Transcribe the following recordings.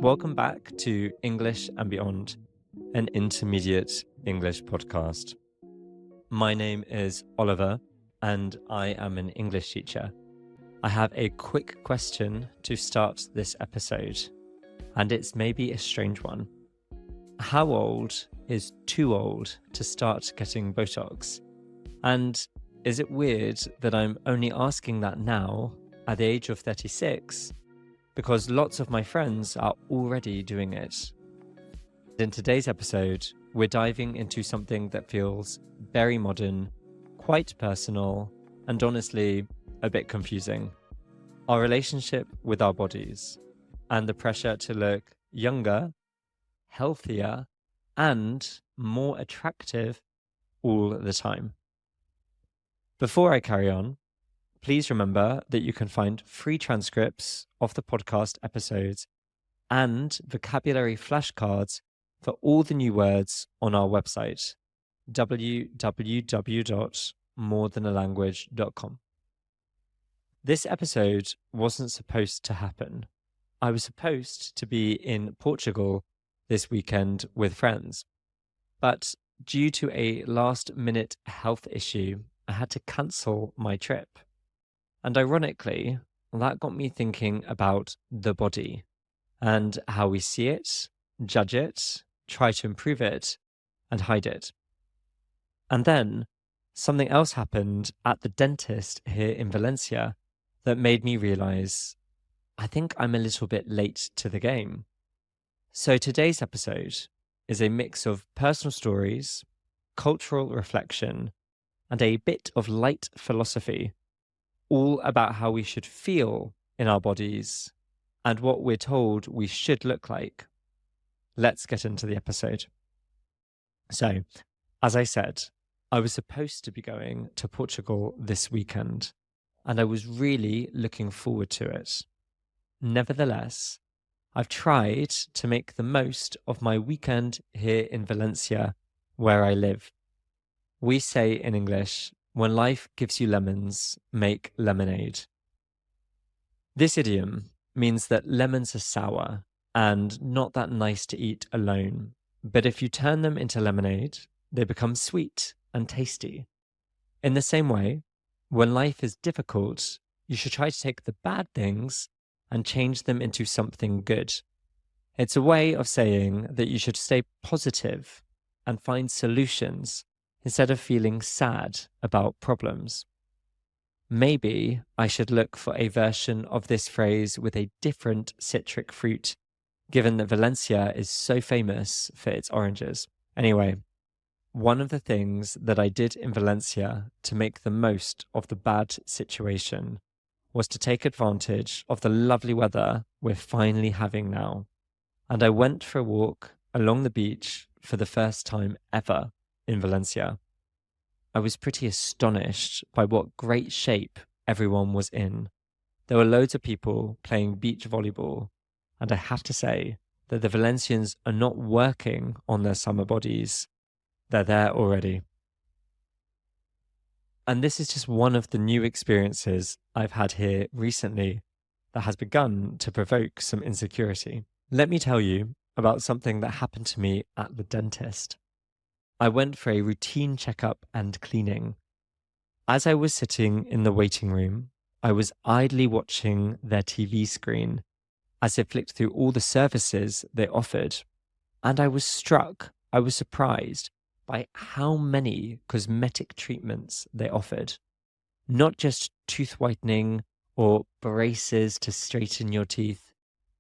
Welcome back to English and Beyond, an intermediate English podcast. My name is Oliver, and I am an English teacher. I have a quick question to start this episode, and it's maybe a strange one. How old is too old to start getting Botox? And is it weird that I'm only asking that now at the age of 36? Because lots of my friends are already doing it. In today's episode, we're diving into something that feels very modern, quite personal, and honestly, a bit confusing. Our relationship with our bodies, and the pressure to look younger, healthier, and more attractive all the time. Before I carry on, please remember that you can find free transcripts of the podcast episodes and vocabulary flashcards for all the new words on our website, www.morethan.alanguage.com. This episode wasn't supposed to happen. I was supposed to be in Portugal this weekend with friends, but due to a last-minute health issue, I had to cancel my trip. And ironically, that got me thinking about the body and how we see it, judge it, try to improve it, and hide it. And then something else happened at the dentist here in Valencia that made me realize I think I'm a little bit late to the game. So today's episode is a mix of personal stories, cultural reflection, and a bit of light philosophy, all about how we should feel in our bodies and what we're told we should look like. Let's get into the episode. So, as I said, I was supposed to be going to Portugal this weekend, and I was really looking forward to it. Nevertheless, I've tried to make the most of my weekend here in Valencia, where I live. We say in English, when life gives you lemons, make lemonade. This idiom means that lemons are sour and not that nice to eat alone. But if you turn them into lemonade, they become sweet and tasty. In the same way, when life is difficult, you should try to take the bad things and change them into something good. It's a way of saying that you should stay positive and find solutions instead of feeling sad about problems. Maybe I should look for a version of this phrase with a different citric fruit, given that Valencia is so famous for its oranges. Anyway, one of the things that I did in Valencia to make the most of the bad situation was to take advantage of the lovely weather we're finally having now. And I went for a walk along the beach for the first time ever in Valencia. I was pretty astonished by what great shape everyone was in. There were loads of people playing beach volleyball, and I have to say that the Valencians are not working on their summer bodies. They're there already. And this is just one of the new experiences I've had here recently that has begun to provoke some insecurity. Let me tell you about something that happened to me at the dentist. I went for a routine checkup and cleaning. As I was sitting in the waiting room, I was idly watching their TV screen as they flicked through all the services they offered. And I was surprised by how many cosmetic treatments they offered. Not just tooth whitening or braces to straighten your teeth.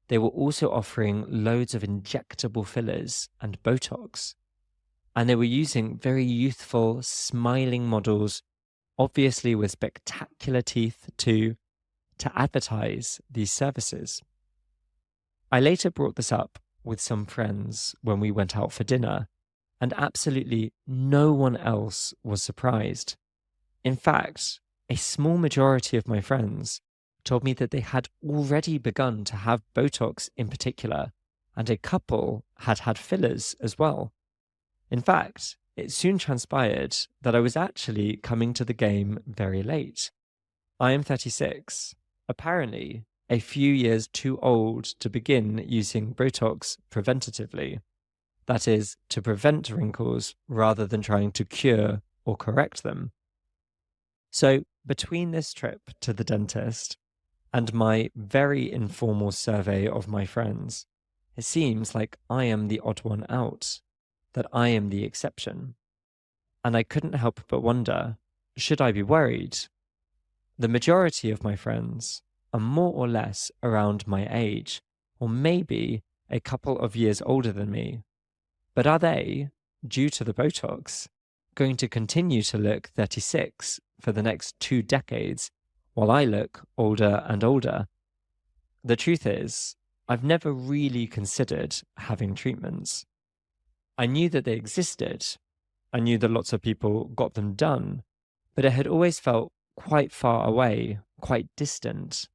They were also offering loads of injectable fillers and Botox. And they were using very youthful, smiling models, obviously with spectacular teeth too, to advertise these services. I later brought this up with some friends when we went out for dinner, and absolutely no one else was surprised. In fact, a small majority of my friends told me that they had already begun to have Botox in particular, and a couple had had fillers as well. In fact, it soon transpired that I was actually coming to the game very late. I am 36. Apparently, a few years too old to begin using Botox preventatively. That is, to prevent wrinkles rather than trying to cure or correct them. So, between this trip to the dentist and my very informal survey of my friends, it seems like I am the odd one out, that I am the exception. And I couldn't help but wonder, should I be worried? The majority of my friends are more or less around my age, or maybe a couple of years older than me. But are they, due to the Botox, going to continue to look 36 for the next 2 decades while I look older and older? The truth is, I've never really considered having treatments. I knew that they existed. I knew that lots of people got them done, but it had always felt quite far away, quite distant.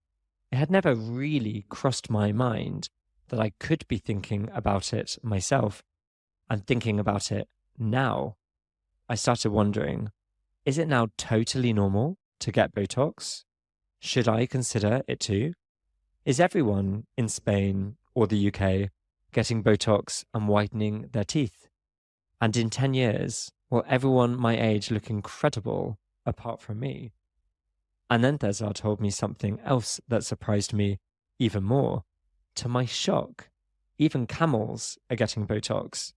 It had never really crossed my mind that I could be thinking about it myself and thinking about it now. I started wondering, is it now totally normal to get Botox? Should I consider it too? Is everyone in Spain or the UK getting Botox and whitening their teeth? And in 10 years, will everyone my age look incredible apart from me? And then Thezar told me something else that surprised me even more. To my shock, even camels are getting Botox.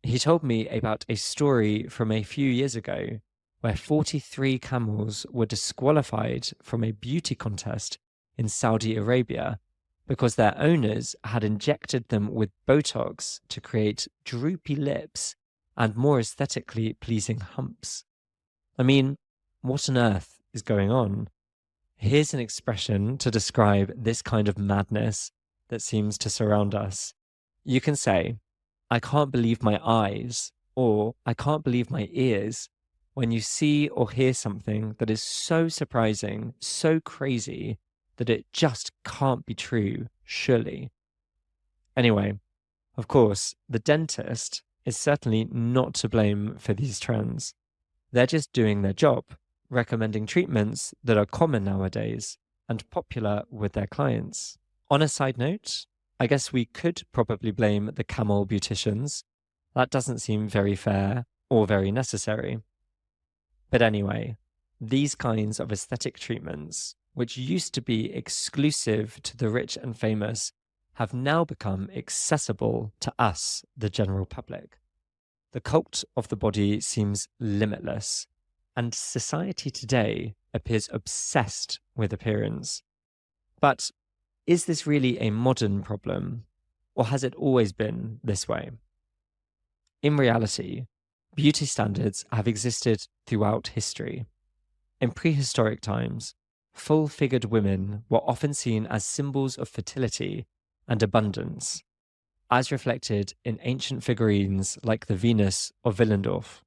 He told me about a story from a few years ago where 43 camels were disqualified from a beauty contest in Saudi Arabia because their owners had injected them with Botox to create droopy lips and more aesthetically pleasing humps. I mean, what on earth is going on? Here's an expression to describe this kind of madness that seems to surround us. You can say, I can't believe my eyes, or I can't believe my ears, when you see or hear something that is so surprising, so crazy, that it just can't be true, surely. Anyway, of course, the dentist is certainly not to blame for these trends. They're just doing their job, recommending treatments that are common nowadays and popular with their clients. On a side note, I guess we could probably blame the camel beauticians. That doesn't seem very fair or very necessary. But anyway, these kinds of aesthetic treatments, which used to be exclusive to the rich and famous, have now become accessible to us, the general public. The cult of the body seems limitless, and society today appears obsessed with appearance. But is this really a modern problem, or has it always been this way? In reality, beauty standards have existed throughout history. In prehistoric times, full-figured women were often seen as symbols of fertility and abundance, as reflected in ancient figurines like the Venus of Willendorf.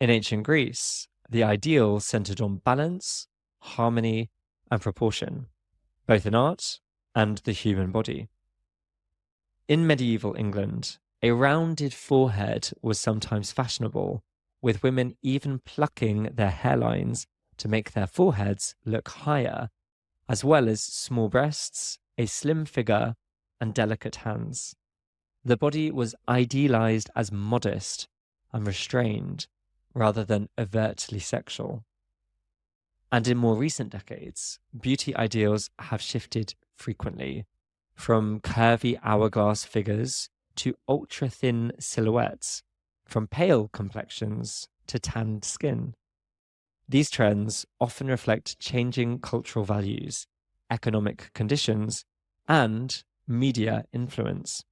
In ancient Greece, the ideal centered on balance, harmony, and proportion, both in art and the human body. In medieval England, a rounded forehead was sometimes fashionable, with women even plucking their hairlines to make their foreheads look higher, as well as small breasts, a slim figure, and delicate hands. The body was idealized as modest and restrained, rather than overtly sexual. And in more recent decades, beauty ideals have shifted frequently, from curvy hourglass figures to ultra-thin silhouettes, from pale complexions to tanned skin. These trends often reflect changing cultural values, economic conditions, and media influence.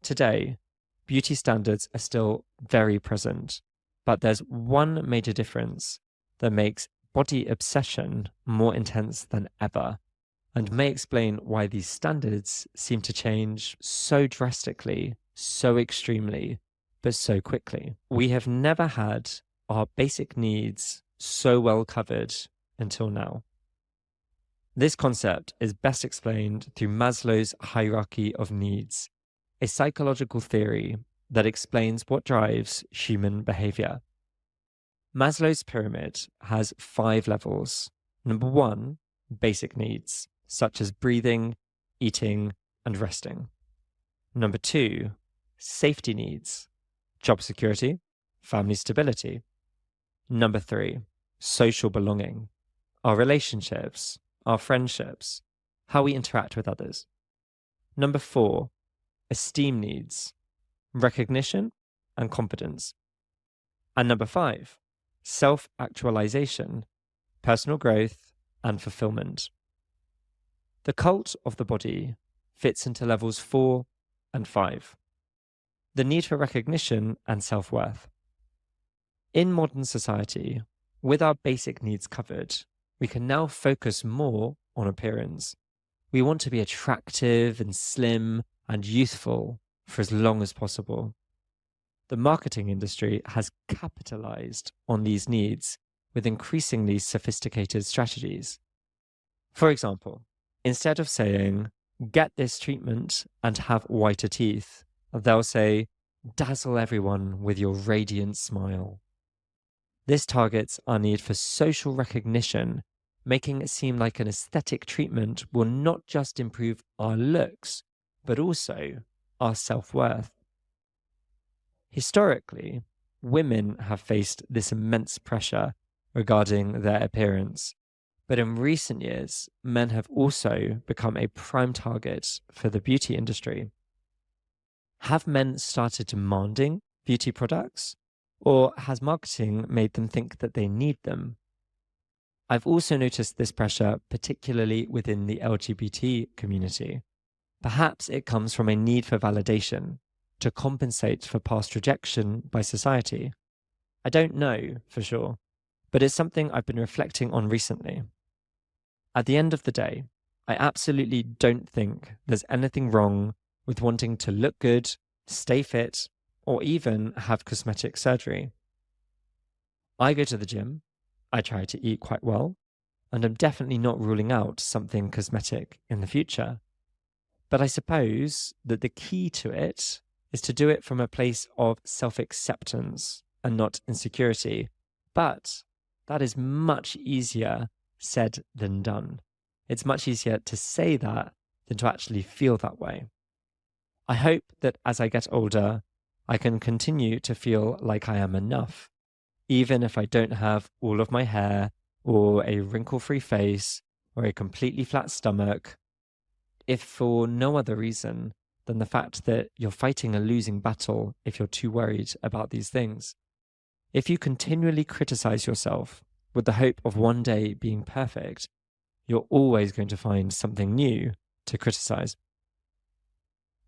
Today, beauty standards are still very present, but there's one major difference that makes body obsession more intense than ever, and may explain why these standards seem to change so drastically, so extremely, but so quickly. We have never had our basic needs so well covered until now. This concept is best explained through Maslow's hierarchy of needs, a psychological theory that explains what drives human behavior. Maslow's pyramid has 5 levels. Number 1, basic needs. such as breathing, eating, and resting. Number 2, safety needs, job security, family stability. Number 3, social belonging, our relationships, our friendships, how we interact with others. Number 4, esteem needs, recognition and confidence. And number 5, self-actualization, personal growth and fulfillment. The cult of the body fits into levels 4 and 5. The need for recognition and self-worth. In modern society, with our basic needs covered, we can now focus more on appearance. We want to be attractive and slim and youthful for as long as possible. The marketing industry has capitalized on these needs with increasingly sophisticated strategies. For example, instead of saying, "Get this treatment and have whiter teeth," they'll say, "Dazzle everyone with your radiant smile." This targets our need for social recognition, making it seem like an aesthetic treatment will not just improve our looks, but also our self-worth. Historically, women have faced this immense pressure regarding their appearance, but in recent years, men have also become a prime target for the beauty industry. Have men started demanding beauty products, or has marketing made them think that they need them? I've also noticed this pressure, particularly within the LGBT community. Perhaps it comes from a need for validation to compensate for past rejection by society. I don't know for sure, but it's something I've been reflecting on recently. At the end of the day, I absolutely don't think there's anything wrong with wanting to look good, stay fit, or even have cosmetic surgery. I go to the gym, I try to eat quite well, and I'm definitely not ruling out something cosmetic in the future. But I suppose that the key to it is to do it from a place of self-acceptance and not insecurity. But that is much easier said than done. It's much easier to say that than to actually feel that way. I hope that as I get older, I can continue to feel like I am enough, even if I don't have all of my hair or a wrinkle-free face or a completely flat stomach, if for no other reason than the fact that you're fighting a losing battle if you're too worried about these things. If you continually criticize yourself with the hope of one day being perfect, you're always going to find something new to criticize.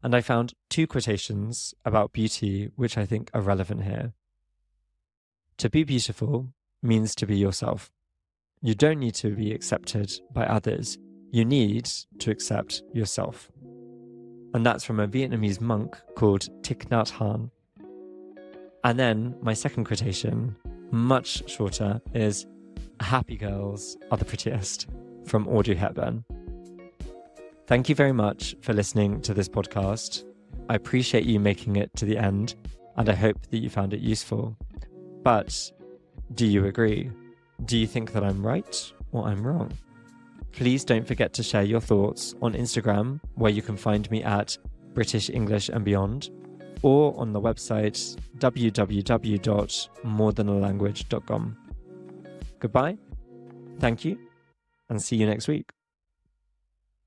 And I found 2 quotations about beauty which I think are relevant here. To be beautiful means to be yourself. You don't need to be accepted by others. You need to accept yourself. And that's from a Vietnamese monk called Thich Nhat Hanh. And then my second quotation, much shorter, is "Happy girls are the prettiest," from Audrey Hepburn. Thank you very much for listening to this podcast. I appreciate you making it to the end, and I hope that you found it useful. But do you agree? Do you think that I'm right or I'm wrong? Please don't forget to share your thoughts on Instagram, where you can find me at British English and Beyond, or on the website www.morethan a language.com. Goodbye, thank you, and see you next week.